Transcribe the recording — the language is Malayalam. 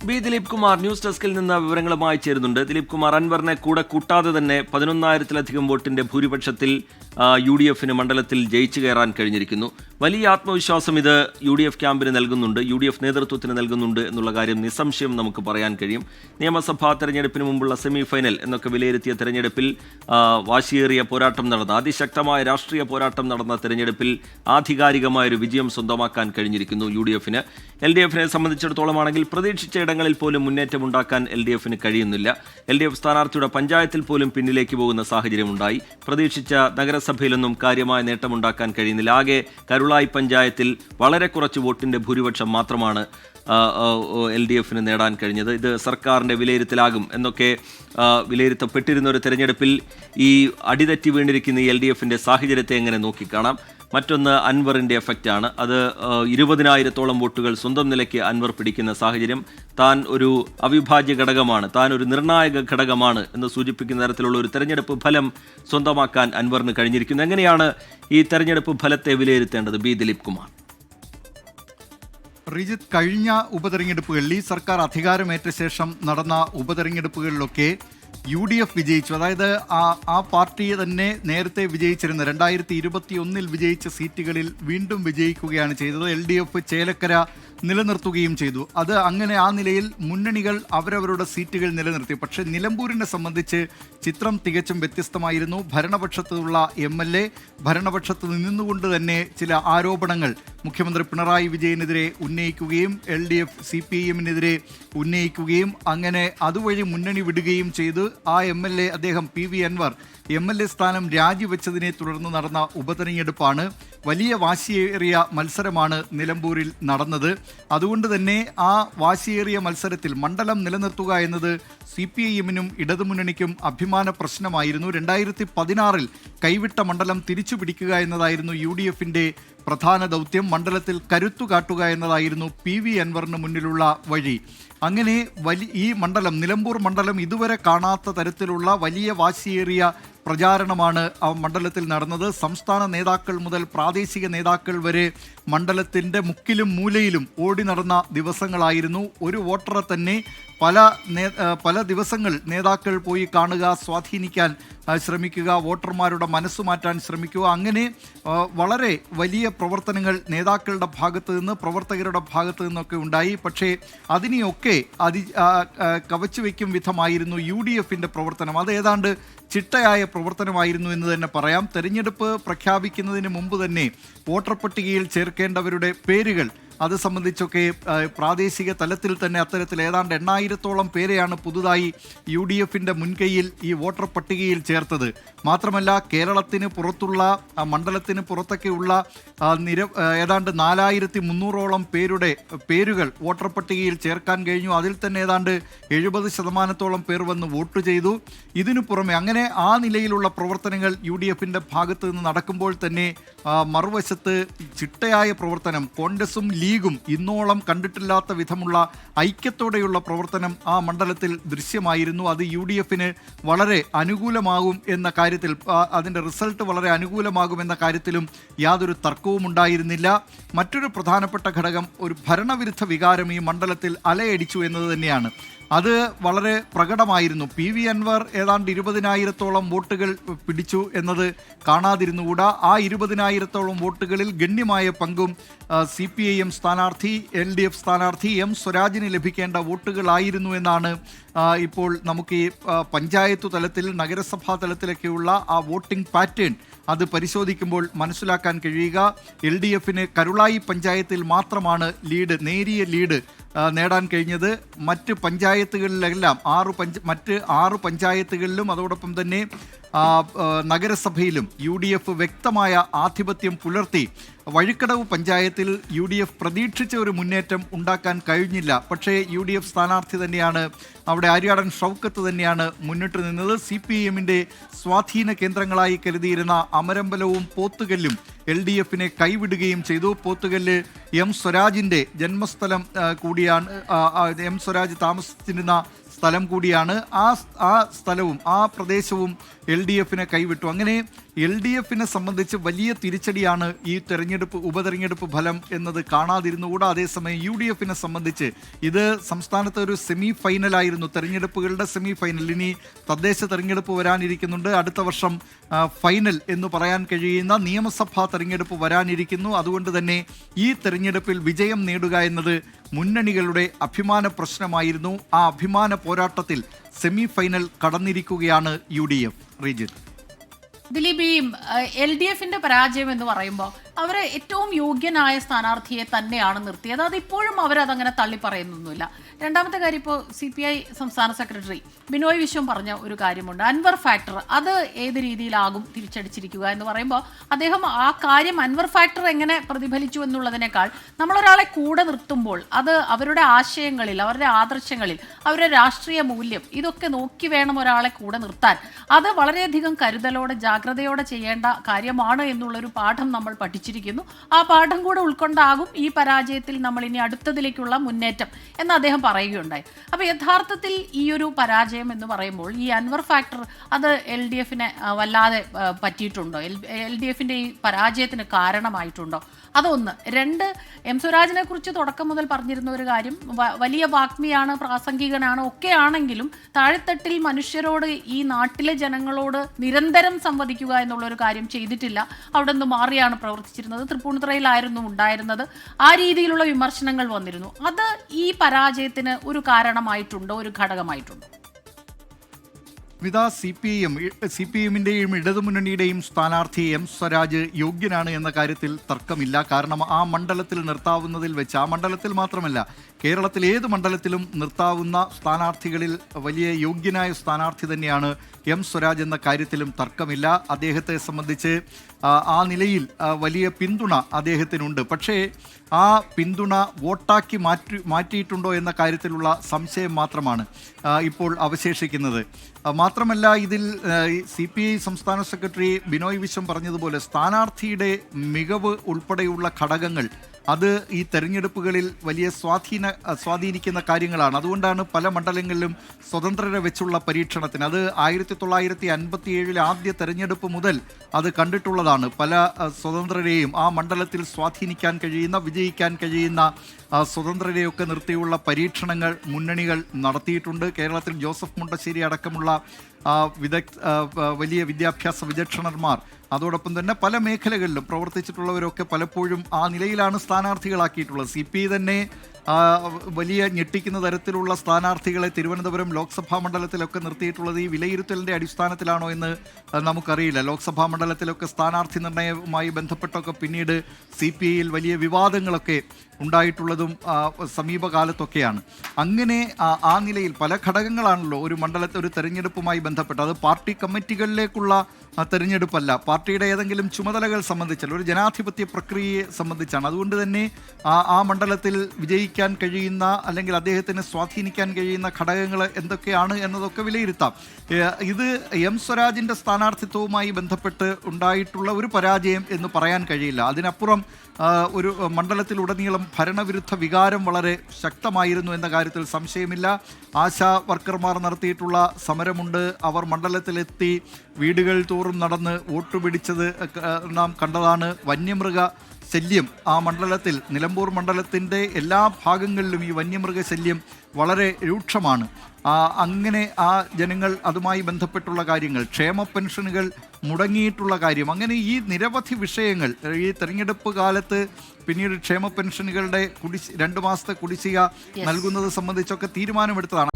ബി ദിലീപ് കുമാർ ന്യൂസ് ഡെസ്കിൽ നിന്ന് വിവരങ്ങളുമായി ചേരുന്നുണ്ട്. ദിലീപ് കുമാർ, അൻവറിനെ കൂടെ കൂട്ടാതെ തന്നെ 11,000-ലധികം വോട്ടിന്റെ ഭൂരിപക്ഷത്തിൽ UDF-ന് മണ്ഡലത്തിൽ ജയിച്ചു കയറാൻ കഴിഞ്ഞിരിക്കുന്നു. വലിയ ആത്മവിശ്വാസം ഇത് UDF ക്യാമ്പിന് നൽകുന്നുണ്ട്, UDF നേതൃത്വത്തിന് നൽകുന്നുണ്ട് എന്നുള്ള കാര്യം നിസ്സംശയം നമുക്ക് പറയാൻ കഴിയും. നിയമസഭാ തെരഞ്ഞെടുപ്പിന് മുമ്പുള്ള സെമി ഫൈനൽ എന്നൊക്കെ വിലയിരുത്തിയ തെരഞ്ഞെടുപ്പിൽ വാശിയേറിയ പോരാട്ടം നടന്ന, അതിശക്തമായ രാഷ്ട്രീയ പോരാട്ടം നടന്ന തെരഞ്ഞെടുപ്പിൽ ആധികാരികമായൊരു വിജയം സ്വന്തമാക്കാൻ കഴിഞ്ഞിരിക്കുന്നു UDF-ന്. LDF-നെ സംബന്ധിച്ചിടത്തോളമാണെങ്കിൽ പ്രതീക്ഷിച്ച ഇടങ്ങളിൽ പോലും മുന്നേറ്റമുണ്ടാക്കാൻ LDF-ന് കഴിയുന്നില്ല. LDF സ്ഥാനാർത്ഥിയുടെ പഞ്ചായത്തിൽ പോലും പിന്നിലേക്ക് പോകുന്ന സാഹചര്യമുണ്ടായി. പ്രതീക്ഷിച്ച നഗരസഭയിലൊന്നും കാര്യമായ നേട്ടമുണ്ടാക്കാൻ കഴിയുന്നില്ല. ആകെ കരുളായി പഞ്ചായത്തിൽ വളരെ കുറച്ച് വോട്ടിന്റെ ഭൂരിപക്ഷം മാത്രമാണ് LDF-ന് നേടാൻ കഴിഞ്ഞത്. ഇത് സർക്കാരിൻ്റെ വിലയിരുത്തലാകും എന്നൊക്കെ വിലയിരുത്തപ്പെട്ടിരുന്ന ഒരു തെരഞ്ഞെടുപ്പിൽ ഈ അടിതെറ്റി വീണിരിക്കുന്ന ഈ LDF-ന്റെ സാഹചര്യത്തെ എങ്ങനെ നോക്കിക്കാണാം? മറ്റൊന്ന് അൻവറിൻ്റെ എഫക്റ്റാണ്. അത് 20,000-ഓളം വോട്ടുകൾ സ്വന്തം നിലയ്ക്ക് അൻവർ പിടിക്കുന്ന സാഹചര്യം. താൻ ഒരു അവിഭാജ്യ ഘടകമാണ്, താൻ ഒരു നിർണായക ഘടകമാണ് എന്ന് സൂചിപ്പിക്കുന്ന തരത്തിലുള്ള ഒരു തെരഞ്ഞെടുപ്പ് ഫലം സ്വന്തമാക്കാൻ അൻവറിന് കഴിഞ്ഞിരിക്കുന്നു. എങ്ങനെയാണ് ഈ തെരഞ്ഞെടുപ്പ് ഫലത്തെ വിലയിരുത്തേണ്ടത്, ബി ദിലീപ് കുമാർ? റിജിത്ത്, കഴിഞ്ഞ ഉപതെരഞ്ഞെടുപ്പുകളിൽ ഈ സർക്കാർ അധികാരമേറ്റ ശേഷം നടന്ന ഉപതെരഞ്ഞെടുപ്പുകളിലൊക്കെ UDF വിജയിച്ചു. അതായത് ആ പാർട്ടി തന്നെ നേരത്തെ വിജയിച്ചിരുന്ന 2021 വിജയിച്ച സീറ്റുകളിൽ വീണ്ടും വിജയിക്കുകയാണ് ചെയ്തത്. LDF ചേലക്കര നിലനിർത്തുകയും ചെയ്തു. അത് അങ്ങനെ ആ നിലയിൽ മുന്നണികൾ അവരവരുടെ സീറ്റുകൾ നിലനിർത്തി. പക്ഷേ നിലമ്പൂരിനെ സംബന്ധിച്ച് ചിത്രം തികച്ചും വ്യത്യസ്തമായിരുന്നു. ഭരണപക്ഷത്തുള്ള MLA ഭരണപക്ഷത്ത് നിന്നുകൊണ്ട് തന്നെ ചില ആരോപണങ്ങൾ മുഖ്യമന്ത്രി പിണറായി വിജയനെതിരെ ഉന്നയിക്കുകയും LDF CPIM-നെതിരെ ഉന്നയിക്കുകയും അങ്ങനെ അതുവഴി മുന്നണി വിടുകയും ചെയ്തു. ആ MLA അദ്ദേഹം PV അൻവർ MLA സ്ഥാനം രാജിവെച്ചതിനെ തുടർന്ന് നടന്ന ഉപതെരഞ്ഞെടുപ്പാണ്. വലിയ വാശിയേറിയ മത്സരമാണ് നിലമ്പൂരിൽ നടന്നത്. അതുകൊണ്ട് തന്നെ ആ വാശിയേറിയ മത്സരത്തിൽ മണ്ഡലം നിലനിർത്തുക എന്നത് CPIM-നും ഇടതുമുന്നണിക്കും അഭിമാന പ്രശ്നമായിരുന്നു. 2016 കൈവിട്ട മണ്ഡലം തിരിച്ചു പിടിക്കുക എന്നതായിരുന്നു UDF-ന്റെ പ്രധാന ദൗത്യം. മണ്ഡലത്തിൽ കരുത്തു കാട്ടുക എന്നതായിരുന്നു PV അൻവറിന് മുന്നിലുള്ള വഴി. അങ്ങനെ ഈ മണ്ഡലം, നിലമ്പൂർ മണ്ഡലം ഇതുവരെ കാണാത്ത തരത്തിലുള്ള വലിയ വാശിയേറിയ പ്രചാരണമാണ് ആ മണ്ഡലത്തിൽ നടന്നത്. സംസ്ഥാന നേതാക്കൾ മുതൽ പ്രാദേശിക നേതാക്കൾ വരെ മണ്ഡലത്തിൻ്റെ മുക്കിലും മൂലയിലും ഓടി നടന്ന ദിവസങ്ങളായിരുന്നു. ഒരു വോട്ടറെ തന്നെ പല ദിവസങ്ങൾ നേതാക്കൾ പോയി കാണുക, സ്വാധീനിക്കാൻ ശ്രമിക്കുക, വോട്ടർമാരുടെ മനസ്സ് മാറ്റാൻ ശ്രമിക്കുക. അങ്ങനെ വളരെ വലിയ പ്രവർത്തനങ്ങൾ നേതാക്കളുടെ ഭാഗത്തു നിന്ന്, പ്രവർത്തകരുടെ ഭാഗത്തു നിന്നൊക്കെ ഉണ്ടായി. പക്ഷേ അതിനെയൊക്കെ കവച്ചു വയ്ക്കും വിധമായിരുന്നു UDF-ന്റെ പ്രവർത്തനം. അത് ഏതാണ്ട് ചിട്ടയായ പ്രവർത്തനമായിരുന്നു എന്ന് തന്നെ പറയാം. തെരഞ്ഞെടുപ്പ് പ്രഖ്യാപിക്കുന്നതിന് മുമ്പ് തന്നെ വോട്ടർ പട്ടികയിൽ ചേർക്കേണ്ടവരുടെ പേരുകൾ അത് സംബന്ധിച്ചൊക്കെ പ്രാദേശിക തലത്തിൽ തന്നെ അത്തരത്തിൽ ഏതാണ്ട് 8,000-ഓളം പേരെയാണ് പുതുതായി UDF-ന്റെ മുൻകൈയിൽ ഈ വോട്ടർ പട്ടികയിൽ ചേർത്തത്. മാത്രമല്ല കേരളത്തിന് പുറത്തുള്ള മണ്ഡലത്തിന് പുറത്തൊക്കെയുള്ള ഏതാണ്ട് 4,300-ഓളം പേരുകൾ വോട്ടർ പട്ടികയിൽ ചേർക്കാൻ കഴിഞ്ഞു. അതിൽ തന്നെ ഏതാണ്ട് 70% പേർ വന്ന് വോട്ട് ചെയ്തു. ഇതിനു പുറമെ അങ്ങനെ ആ നിലയിലുള്ള പ്രവർത്തനങ്ങൾ UDF-ന്റെ ഭാഗത്ത് നിന്ന് നടക്കുമ്പോൾ തന്നെ മറുവശത്ത് ചിട്ടയായ പ്രവർത്തനം, കോൺഗ്രസും ലീഗും ഇന്നോളം കണ്ടിട്ടില്ലാത്ത വിധമുള്ള ഐക്യത്തോടെയുള്ള പ്രവർത്തനം ആ മണ്ഡലത്തിൽ ദൃശ്യമായിരുന്നു. അത് UDF-ന് വളരെ അനുകൂലമാകും എന്ന കാര്യത്തിൽ, അതിൻ്റെ റിസൾട്ട് വളരെ അനുകൂലമാകുമെന്ന കാര്യത്തിലും യാതൊരു തർക്കവും ഉണ്ടായിരുന്നില്ല. മറ്റൊരു പ്രധാനപ്പെട്ട ഘടകം, ഒരു ഭരണവിരുദ്ധ വികാരം ഈ മണ്ഡലത്തിൽ അലയടിച്ചു എന്നത് തന്നെയാണ്. അത് വളരെ പ്രകടമായിരുന്നു. PV അൻവർ ഏതാണ്ട് 20,000-ഓളം വോട്ടുകൾ പിടിച്ചു എന്നത് കാണാതിരുന്നുകൂടാ. ആ 20,000-ഓളം വോട്ടുകളിൽ ഗണ്യമായ പങ്കും CPIM സ്ഥാനാർത്ഥി, LDF സ്ഥാനാർത്ഥി M സ്വരാജിന് ലഭിക്കേണ്ട വോട്ടുകളായിരുന്നു എന്നാണ് ഇപ്പോൾ നമുക്ക് ഈ പഞ്ചായത്ത് തലത്തിൽ, നഗരസഭാ തലത്തിലൊക്കെയുള്ള ആ വോട്ടിംഗ് പാറ്റേൺ അത് പരിശോധിക്കുമ്പോൾ മനസ്സിലാക്കാൻ കഴിയുക. LDF-ന് കരുളായി പഞ്ചായത്തിൽ മാത്രമാണ് നേരിയ ലീഡ് നേടാൻ കഴിഞ്ഞത്. മറ്റ് പഞ്ചായത്തുകളിലെല്ലാം മറ്റ് 6 പഞ്ചായത്തുകളിലും അതോടൊപ്പം തന്നെ നഗരസഭയിലും UDF വ്യക്തമായ ആധിപത്യം പുലർത്തി. വഴിക്കടവ് പഞ്ചായത്തിൽ UDF പ്രതീക്ഷിച്ച ഒരു മുന്നേറ്റം ഉണ്ടാക്കാൻ കഴിഞ്ഞില്ല. പക്ഷേ UDF സ്ഥാനാർത്ഥി തന്നെയാണ് അവിടെ, ആര്യാടൻ ഷൗക്കത്ത് തന്നെയാണ് മുന്നിട്ട് നിന്നത്. CPIM-ന്റെ സ്വാധീന കേന്ദ്രങ്ങളായി കരുതിയിരുന്ന അമരമ്പലവും പോത്തുകല്ലും LDF-നെ കൈവിടുകയും ചെയ്തു. പോത്തുകല്ല് M സ്വരാജിൻ്റെ ജന്മസ്ഥലം കൂടിയാണ്, M സ്വരാജ് താമസിച്ചിരുന്ന സ്ഥലം കൂടിയാണ്. ആ സ്ഥലവും ആ പ്രദേശവും LDF-നെ കൈവിട്ടു. അങ്ങനെ LDFിനെ സംബന്ധിച്ച് വലിയ തിരിച്ചടിയാണ് ഈ ഉപതെരഞ്ഞെടുപ്പ് ഫലം എന്നത് കാണാതിരുന്നുകൂടാ. അതേസമയം UDFിനെ സംബന്ധിച്ച് ഇത് സംസ്ഥാനത്ത് ഒരു സെമി ഫൈനലായിരുന്നു, തെരഞ്ഞെടുപ്പുകളുടെ സെമി ഫൈനൽ. ഇനി തദ്ദേശ തെരഞ്ഞെടുപ്പ് വരാനിരിക്കുന്നുണ്ട്. അടുത്ത വർഷം ഫൈനൽ എന്ന് പറയാൻ കഴിയുന്ന നിയമസഭാ തെരഞ്ഞെടുപ്പ് വരാനിരിക്കുന്നു. അതുകൊണ്ട് തന്നെ ഈ തെരഞ്ഞെടുപ്പിൽ വിജയം നേടുക എന്നത് മുന്നണികളുടെ അഭിമാന പ്രശ്നമായിരുന്നു. ആ അഭിമാന പോരാട്ടത്തിൽ സെമി ഫൈനൽ കടന്നിരിക്കുകയാണ് UDF. റീജിത്ത്, ദിലീപ്, ഈ LDFിന്റെ പരാജയം എന്ന് പറയുമ്പോൾ അവർ ഏറ്റവും യോഗ്യനായ സ്ഥാനാർത്ഥിയെ തന്നെയാണ് നിർത്തിയത്. അതിപ്പോഴും അവരതങ്ങനെ തള്ളിപ്പറയുന്നൊന്നുമില്ല. രണ്ടാമത്തെ കാര്യം, ഇപ്പോൾ CPI സംസ്ഥാന സെക്രട്ടറി ബിനോയ് വിശ്വം പറഞ്ഞ ഒരു കാര്യമുണ്ട്, അൻവർ ഫാക്ടർ. അത് ഏത് രീതിയിലാകും തിരിച്ചടിച്ചിരിക്കുക എന്ന് പറയുമ്പോൾ അദ്ദേഹം ആ കാര്യം അൻവർ ഫാക്ടർ എങ്ങനെ പ്രതിഫലിച്ചു എന്നുള്ളതിനേക്കാൾ നമ്മളൊരാളെ കൂടെ നിർത്തുമ്പോൾ അത് അവരുടെ ആശയങ്ങളിൽ, അവരുടെ ആദർശങ്ങളിൽ, അവരുടെ രാഷ്ട്രീയ മൂല്യം, ഇതൊക്കെ നോക്കി വേണം ഒരാളെ കൂടെ നിർത്താൻ. അത് വളരെയധികം കരുതലോടെ ജാഗ്രതയോടെ ചെയ്യേണ്ട കാര്യമാണ് എന്നുള്ളൊരു പാഠം നമ്മൾ പഠിച്ചിരിക്കുന്നു. ആ പാഠം കൂടെ ഉൾക്കൊണ്ടാകും ഈ പരാജയത്തിൽ നമ്മൾ ഇനി അടുത്തതിലേക്കുള്ള മുന്നേറ്റം എന്ന് അദ്ദേഹം പറയുകയുണ്ടായി. അപ്പോൾ യഥാർത്ഥത്തിൽ ഈ ഒരു പരാജയം എന്ന് പറയുമ്പോൾ ഈ അൻവർ ഫാക്ടർ അത് LDFിനെ വല്ലാതെ പറ്റിയിട്ടുണ്ടോ? LDFിന്റെ ഈ പരാജയത്തിന് കാരണമായിട്ടുണ്ടോ? അതൊന്ന്. രണ്ട്, M സ്വരാജിനെ കുറിച്ച് തുടക്കം മുതൽ പറഞ്ഞിരുന്ന ഒരു കാര്യം, വലിയ വാഗ്മിയാണ്, പ്രാസംഗികനാണ്, ഒക്കെ ആണെങ്കിലും താഴെത്തട്ടിൽ മനുഷ്യരോട്, ഈ നാട്ടിലെ ജനങ്ങളോട് നിരന്തരം സംവദിക്കുക എന്നുള്ളൊരു കാര്യം ചെയ്തിട്ടില്ല. അവിടെ നിന്ന് മാറിയാണ് പ്രവർത്തിച്ചിരുന്നത്. തൃപ്പൂണിത്തുറയിലായിരുന്നു ഉണ്ടായിരുന്നത്. ആ രീതിയിലുള്ള വിമർശനങ്ങൾ വന്നിരുന്നു. അത് ഈ പരാജയത്തിന് ഒരു കാരണമായിട്ടുണ്ടോ, ഒരു ഘടകമായിട്ടുണ്ടോ? CPIഎമ്മിൻ്റെയും ഇടതുമുന്നണിയുടെയും സ്ഥാനാർത്ഥി M സ്വരാജ് യോഗ്യനാണ് എന്ന കാര്യത്തിൽ തർക്കമില്ല. കാരണം ആ മണ്ഡലത്തിൽ നിർത്താവുന്നതിൽ വെച്ച്, ആ മണ്ഡലത്തിൽ മാത്രമല്ല കേരളത്തിൽ ഏത് മണ്ഡലത്തിലും നിർത്താവുന്ന സ്ഥാനാർത്ഥികളിൽ വലിയ യോഗ്യനായ സ്ഥാനാർത്ഥി തന്നെയാണ് M സ്വരാജ് എന്ന കാര്യത്തിലും തർക്കമില്ല. അദ്ദേഹത്തെ സംബന്ധിച്ച് ആ നിലയിൽ വലിയ പിന്തുണ അദ്ദേഹത്തിനുണ്ട്. പക്ഷേ ആ പിന്തുണ വോട്ടാക്കി മാറ്റിയിട്ടുണ്ടോ എന്ന കാര്യത്തിലുള്ള സംശയം മാത്രമാണ് ഇപ്പോൾ അവശേഷിക്കുന്നത്. മാത്രമല്ല, ഇതിൽ CPI സംസ്ഥാന സെക്രട്ടറി ബിനോയ് വിശ്വം പറഞ്ഞതുപോലെ സ്ഥാനാർത്ഥിയുടെ മികവ് ഉൾപ്പെടെയുള്ള ഘടകങ്ങൾ അത് ഈ തെരഞ്ഞെടുപ്പുകളിൽ വലിയ സ്വാധീനിക്കുന്ന കാര്യങ്ങളാണ്. അതുകൊണ്ടാണ് പല മണ്ഡലങ്ങളിലും സ്വതന്ത്രരെ വെച്ചുള്ള പരീക്ഷണത്തിന്, അത് 1957 ആദ്യ തെരഞ്ഞെടുപ്പ് മുതൽ അത് കണ്ടിട്ടുള്ളതാണ്. പല സ്വതന്ത്രരെയും ആ മണ്ഡലത്തിൽ സ്വാധീനിക്കാൻ കഴിയുന്ന, വിജയിക്കാൻ കഴിയുന്ന സ്വതന്ത്രരെയൊക്കെ നിർത്തിയുള്ള പരീക്ഷണങ്ങൾ മുന്നണികൾ നടത്തിയിട്ടുണ്ട്. കേരളത്തിൽ ജോസഫ് മുണ്ടശ്ശേരി അടക്കമുള്ള വലിയ വിദ്യാഭ്യാസ വിചക്ഷണന്മാർ, അതോടൊപ്പം തന്നെ പല മേഖലകളിലും പ്രവർത്തിച്ചിട്ടുള്ളവരൊക്കെ പലപ്പോഴും ആ നിലയിലാണ് സ്ഥാനാർത്ഥികളാക്കിയിട്ടുള്ളത്. CPI തന്നെ വലിയ ഞെട്ടിക്കുന്ന തരത്തിലുള്ള സ്ഥാനാർത്ഥികളെ തിരുവനന്തപുരം ലോക്സഭാ മണ്ഡലത്തിലൊക്കെ നിർത്തിയിട്ടുള്ളത് ഈ വിലയിരുത്തലിൻ്റെ അടിസ്ഥാനത്തിലാണോ എന്ന് നമുക്കറിയില്ല. ലോക്സഭാ മണ്ഡലത്തിലൊക്കെ സ്ഥാനാർത്ഥി നിർണയവുമായി ബന്ധപ്പെട്ടൊക്കെ പിന്നീട് CPIയിൽ വലിയ വിവാദങ്ങളൊക്കെ ഉണ്ടായിട്ടുള്ളതും സമീപകാലത്തൊക്കെയാണ്. അങ്ങനെ ആ നിലയിൽ പല ഘടകങ്ങളാണല്ലോ ഒരു മണ്ഡലത്തെ, ഒരു തെരഞ്ഞെടുപ്പുമായി ബന്ധപ്പെട്ട്. അത് പാർട്ടി കമ്മിറ്റികളിലേക്കുള്ള തെരഞ്ഞെടുപ്പല്ല, പാർട്ടിയുടെ ഏതെങ്കിലും ചുമതലകൾ സംബന്ധിച്ചല്ല, ഒരു ജനാധിപത്യ പ്രക്രിയയെ സംബന്ധിച്ചാണ്. അതുകൊണ്ട് തന്നെ ആ മണ്ഡലത്തിൽ വിജയിക്കാൻ കഴിയുന്ന, അല്ലെങ്കിൽ അദ്ദേഹത്തിന് സ്വാധീനിക്കാൻ കഴിയുന്ന ഘടകങ്ങൾ എന്തൊക്കെയാണ് എന്നതൊക്കെ വിലയിരുത്താം. ഇത് M സ്വരാജിൻ്റെ സ്ഥാനാർത്ഥിത്വവുമായി ബന്ധപ്പെട്ട് ഉണ്ടായിട്ടുള്ള ഒരു പരാജയം എന്ന് പറയാൻ കഴിയില്ല. അതിനപ്പുറം ഒരു മണ്ഡലത്തിലുടനീളം ഭരണവിരുദ്ധ വികാരം വളരെ ശക്തമായിരുന്നു എന്ന കാര്യത്തിൽ സംശയമില്ല. ആശാ വർക്കർമാർ നടത്തിയിട്ടുള്ള സമരമുണ്ട്. അവർ മണ്ഡലത്തിലെത്തി വീടുകൾ തോറും നടന്ന് വോട്ട് പിടിച്ചത് നാം കണ്ടതാണ്. വന്യമൃഗ ശല്യം ആ മണ്ഡലത്തിൽ, നിലമ്പൂർ മണ്ഡലത്തിൻ്റെ എല്ലാ ഭാഗങ്ങളിലും ഈ വന്യമൃഗ ശല്യം വളരെ രൂക്ഷമാണ്. അങ്ങനെ ആ ജനങ്ങൾ അതുമായി ബന്ധപ്പെട്ടുള്ള കാര്യങ്ങൾ, ക്ഷേമ പെൻഷനുകൾ മുടങ്ങിയിട്ടുള്ള കാര്യം, അങ്ങനെ ഈ നിരവധി വിഷയങ്ങൾ ഈ തെരഞ്ഞെടുപ്പ് കാലത്ത് പിന്നീട് ക്ഷേമ പെൻഷനുകളുടെ 2 മാസത്തെ കുടിശ്ശിക നൽകുന്നത് സംബന്ധിച്ചൊക്കെ തീരുമാനമെടുത്തതാണ്.